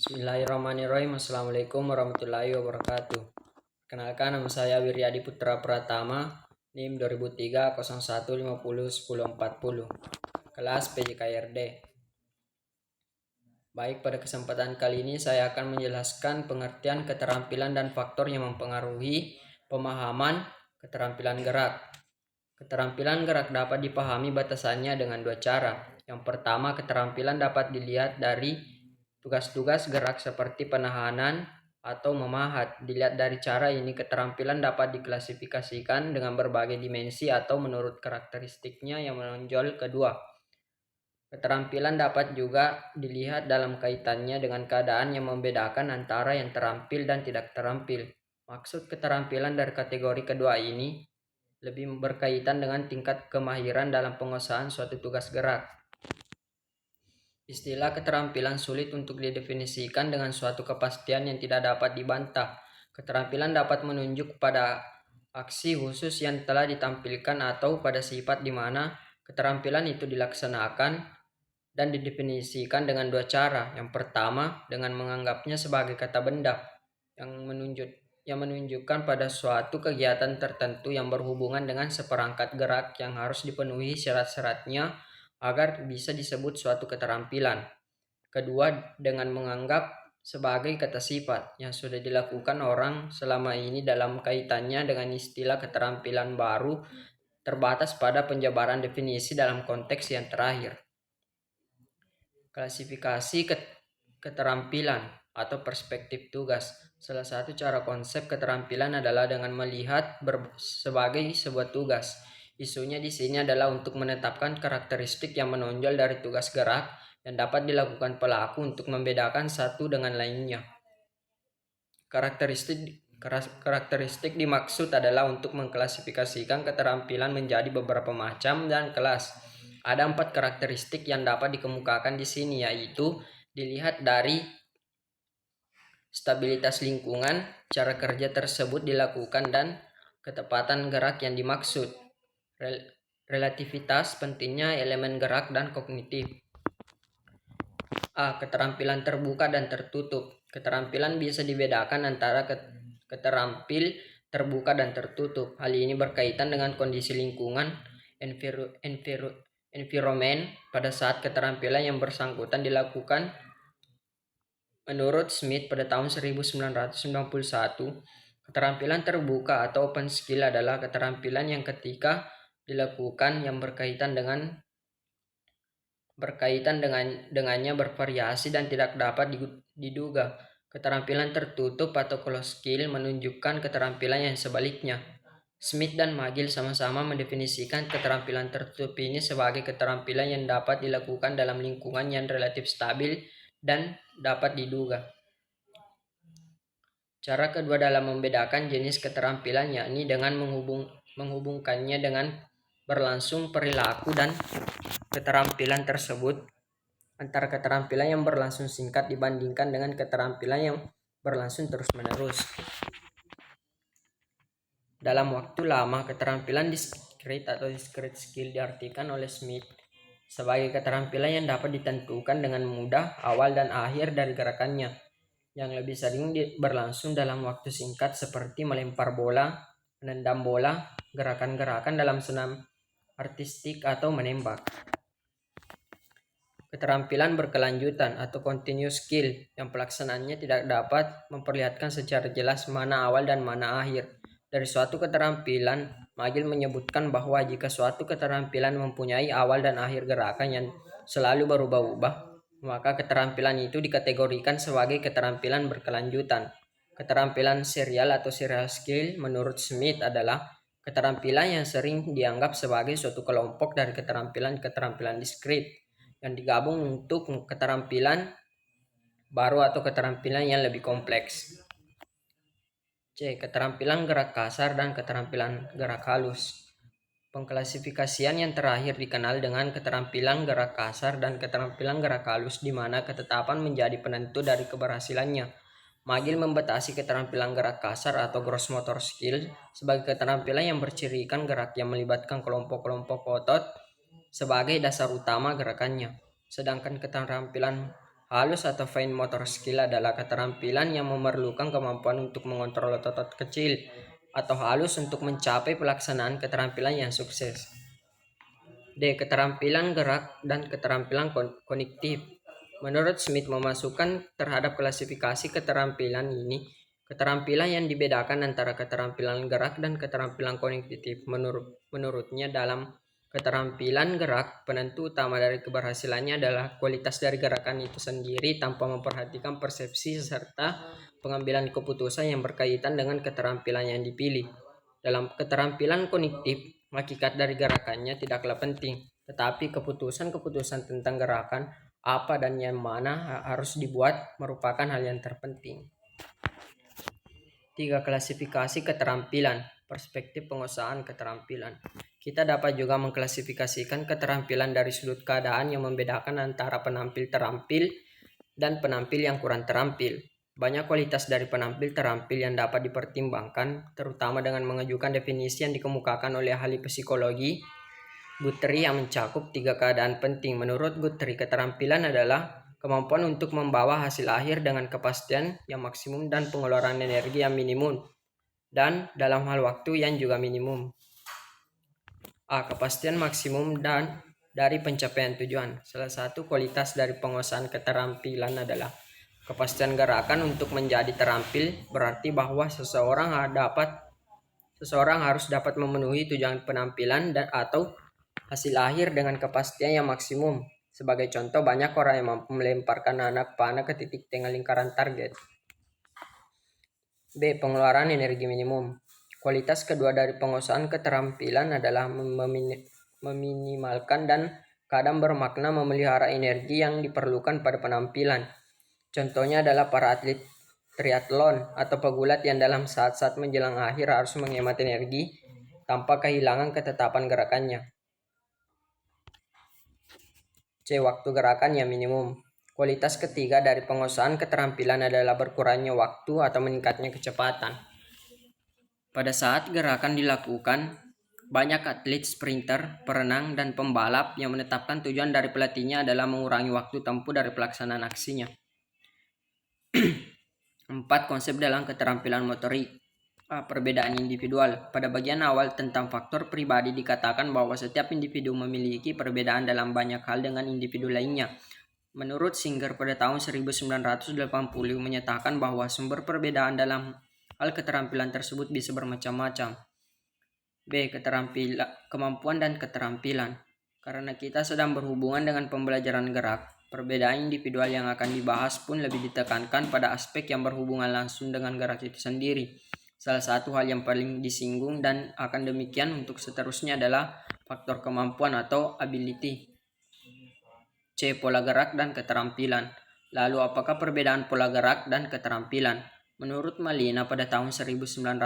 Bismillahirrahmanirrahim. Assalamualaikum warahmatullahi wabarakatuh. Kenalkan, nama saya Wiryadi Putra Pratama, NIM 2003 01 50 10 40, kelas PJKRD. Baik, pada kesempatan kali ini saya akan menjelaskan pengertian keterampilan dan faktor yang mempengaruhi pemahaman keterampilan gerak. Keterampilan gerak dapat dipahami batasannya dengan dua cara. Yang pertama, keterampilan dapat dilihat dari tugas-tugas gerak seperti penahanan atau memahat. Dilihat dari cara ini, keterampilan dapat diklasifikasikan dengan berbagai dimensi atau menurut karakteristiknya yang menonjol kedua. Keterampilan dapat juga dilihat dalam kaitannya dengan keadaan yang membedakan antara yang terampil dan tidak terampil. Maksud keterampilan dari kategori kedua ini lebih berkaitan dengan tingkat kemahiran dalam penguasaan suatu tugas gerak. Istilah keterampilan sulit untuk didefinisikan dengan suatu kepastian yang tidak dapat dibantah. Keterampilan dapat menunjuk pada aksi khusus yang telah ditampilkan atau pada sifat di mana keterampilan itu dilaksanakan dan didefinisikan dengan dua cara. Yang pertama, dengan menganggapnya sebagai kata benda yang menunjukkan pada suatu kegiatan tertentu yang berhubungan dengan seperangkat gerak yang harus dipenuhi syarat-syaratnya agar bisa disebut suatu keterampilan. Kedua, dengan menganggap sebagai kata sifat yang sudah dilakukan orang selama ini dalam kaitannya dengan istilah keterampilan baru, terbatas pada penjabaran definisi dalam konteks yang terakhir. Klasifikasi keterampilan atau perspektif tugas. Salah satu cara konsep keterampilan adalah dengan melihat sebagai sebuah tugas. Isunya di sini adalah untuk menetapkan karakteristik yang menonjol dari tugas gerak yang dapat dilakukan pelaku untuk membedakan satu dengan lainnya. Karakteristik dimaksud adalah untuk mengklasifikasikan keterampilan menjadi beberapa macam dan kelas. Ada 4 karakteristik yang dapat dikemukakan di sini, yaitu dilihat dari stabilitas lingkungan, cara kerja tersebut dilakukan, dan ketepatan gerak yang dimaksud. Relativitas, pentingnya elemen gerak dan kognitif. A. Keterampilan terbuka dan tertutup. Keterampilan bisa dibedakan antara keterampil terbuka dan tertutup. Hal ini berkaitan dengan kondisi lingkungan, environment pada saat keterampilan yang bersangkutan dilakukan. Menurut Smith pada tahun 1991, keterampilan terbuka atau open skill adalah keterampilan yang ketika dilakukan yang berkaitan dengannya bervariasi dan tidak dapat diduga. Keterampilan tertutup atau closed skill menunjukkan keterampilan yang sebaliknya. Smith dan McGill sama-sama mendefinisikan keterampilan tertutup ini sebagai keterampilan yang dapat dilakukan dalam lingkungan yang relatif stabil dan dapat diduga. Cara kedua dalam membedakan jenis keterampilan yakni dengan menghubungkannya dengan berlangsung perilaku dan keterampilan tersebut. Antara keterampilan yang berlangsung singkat dibandingkan dengan keterampilan yang berlangsung terus-menerus. Dalam waktu lama, keterampilan discrete atau discrete skill diartikan oleh Smith sebagai keterampilan yang dapat ditentukan dengan mudah awal dan akhir dari gerakannya, yang lebih sering berlangsung dalam waktu singkat seperti melempar bola, menendang bola, gerakan-gerakan dalam senam artistik atau menembak. Keterampilan berkelanjutan atau continuous skill yang pelaksanaannya tidak dapat memperlihatkan secara jelas mana awal dan mana akhir dari suatu keterampilan. McGill menyebutkan bahwa jika suatu keterampilan mempunyai awal dan akhir gerakan yang selalu berubah-ubah, maka keterampilan itu dikategorikan sebagai keterampilan berkelanjutan. Keterampilan serial atau serial skill menurut Smith adalah keterampilan yang sering dianggap sebagai suatu kelompok dari keterampilan diskrit yang digabung untuk keterampilan baru atau keterampilan yang lebih kompleks. C. Keterampilan gerak kasar dan keterampilan gerak halus. Pengklasifikasian yang terakhir dikenal dengan keterampilan gerak kasar dan keterampilan gerak halus, di mana ketetapan menjadi penentu dari keberhasilannya. McGill membatasi keterampilan gerak kasar atau gross motor skill sebagai keterampilan yang bercirikan gerak yang melibatkan kelompok-kelompok otot sebagai dasar utama gerakannya. Sedangkan keterampilan Halus atau fine motor skill adalah keterampilan yang memerlukan kemampuan untuk mengontrol otot kecil atau halus untuk mencapai pelaksanaan keterampilan yang sukses. D. Keterampilan gerak dan keterampilan kognitif. Menurut Smith memasukkan terhadap klasifikasi keterampilan ini, keterampilan yang dibedakan antara keterampilan gerak dan keterampilan kognitif. Menurutnya dalam keterampilan gerak, penentu utama dari keberhasilannya adalah kualitas dari gerakan itu sendiri tanpa memperhatikan persepsi serta pengambilan keputusan yang berkaitan dengan keterampilan yang dipilih. Dalam keterampilan kognitif, hakikat dari gerakannya tidaklah penting, tetapi keputusan-keputusan tentang gerakan apa dan yang mana harus dibuat merupakan hal yang terpenting. 3. Klasifikasi keterampilan. Perspektif pengusahaan keterampilan. Kita dapat juga mengklasifikasikan keterampilan dari sudut keadaan yang membedakan antara penampil terampil dan penampil yang kurang terampil. Banyak kualitas dari penampil terampil yang dapat dipertimbangkan, terutama dengan mengajukan definisi yang dikemukakan oleh ahli psikologi Guthrie yang mencakup 3 keadaan penting. Menurut Guthrie, keterampilan adalah kemampuan untuk membawa hasil akhir dengan kepastian yang maksimum dan pengeluaran energi yang minimum, dan dalam hal waktu yang juga minimum. A. Kepastian maksimum dan dari pencapaian tujuan. Salah satu kualitas dari penguasaan keterampilan adalah kepastian gerakan untuk menjadi terampil, berarti bahwa seseorang harus dapat memenuhi tujuan penampilan atau hasil akhir dengan kepastian yang maksimum. Sebagai contoh, banyak orang yang mampu melemparkan anak panah ke titik tengah lingkaran target. B. Pengeluaran energi minimum. Kualitas kedua dari penguasaan keterampilan adalah meminimalkan dan kadang bermakna memelihara energi yang diperlukan pada penampilan. Contohnya adalah para atlet triathlon atau pegulat yang dalam saat-saat menjelang akhir harus menghemat energi tanpa kehilangan ketetapan gerakannya. C. Waktu gerakan yang minimum. Kualitas ketiga dari penguasaan keterampilan adalah berkurangnya waktu atau meningkatnya kecepatan. Pada saat gerakan dilakukan, banyak atlet, sprinter, perenang, dan pembalap yang menetapkan tujuan dari pelatihnya adalah mengurangi waktu tempuh dari pelaksanaan aksinya. 4. Konsep dalam keterampilan motorik. Perbedaan individual. Pada bagian awal tentang faktor pribadi dikatakan bahwa setiap individu memiliki perbedaan dalam banyak hal dengan individu lainnya. Menurut Singer pada tahun 1980 menyatakan bahwa sumber perbedaan dalam hal keterampilan tersebut bisa bermacam-macam. B. Kemampuan dan keterampilan. Karena kita sedang berhubungan dengan pembelajaran gerak, perbedaan individual yang akan dibahas pun lebih ditekankan pada aspek yang berhubungan langsung dengan gerak itu sendiri. Salah satu hal yang paling disinggung dan akan demikian untuk seterusnya adalah faktor kemampuan atau ability. C. Pola gerak dan keterampilan. Lalu apakah perbedaan pola gerak dan keterampilan? Menurut Malina pada tahun 1991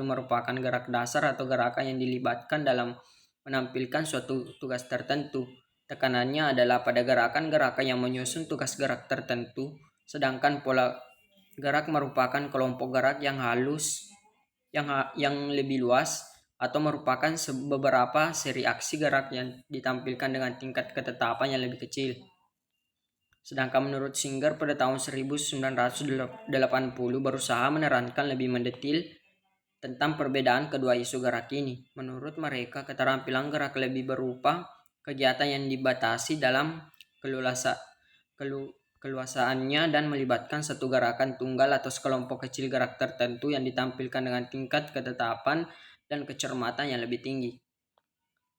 merupakan gerak dasar atau gerakan yang dilibatkan dalam menampilkan suatu tugas tertentu. Tekanannya adalah pada gerakan-gerakan yang menyusun tugas gerak tertentu, sedangkan pola gerak merupakan kelompok gerak yang halus, yang lebih luas, atau merupakan beberapa seri aksi gerak yang ditampilkan dengan tingkat ketetapan yang lebih kecil. Sedangkan menurut Singer pada tahun 1980 berusaha menerangkan lebih mendetil tentang perbedaan kedua isu gerak ini. Menurut mereka, keterampilan gerak lebih berupa kegiatan yang dibatasi dalam keluasaannya dan melibatkan satu gerakan tunggal atau sekelompok kecil gerak tertentu yang ditampilkan dengan tingkat ketetapan dan kecermatan yang lebih tinggi.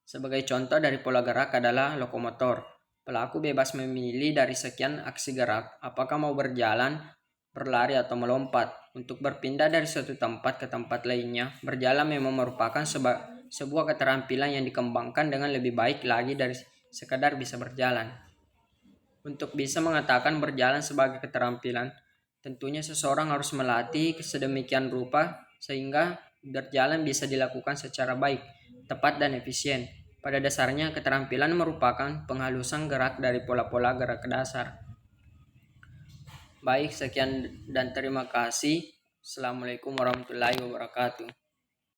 Sebagai contoh dari pola gerak adalah lokomotor. Pelaku bebas memilih dari sekian aksi gerak, apakah mau berjalan, berlari, atau melompat. Untuk berpindah dari suatu tempat ke tempat lainnya, berjalan memang merupakan sebuah keterampilan yang dikembangkan dengan lebih baik lagi dari sekadar bisa berjalan. Untuk bisa mengatakan berjalan sebagai keterampilan, tentunya seseorang harus melatih sedemikian rupa sehingga berjalan bisa dilakukan secara baik, tepat, dan efisien. Pada dasarnya, keterampilan merupakan penghalusan gerak dari pola-pola gerak dasar. Baik, sekian dan terima kasih. Assalamualaikum warahmatullahi wabarakatuh.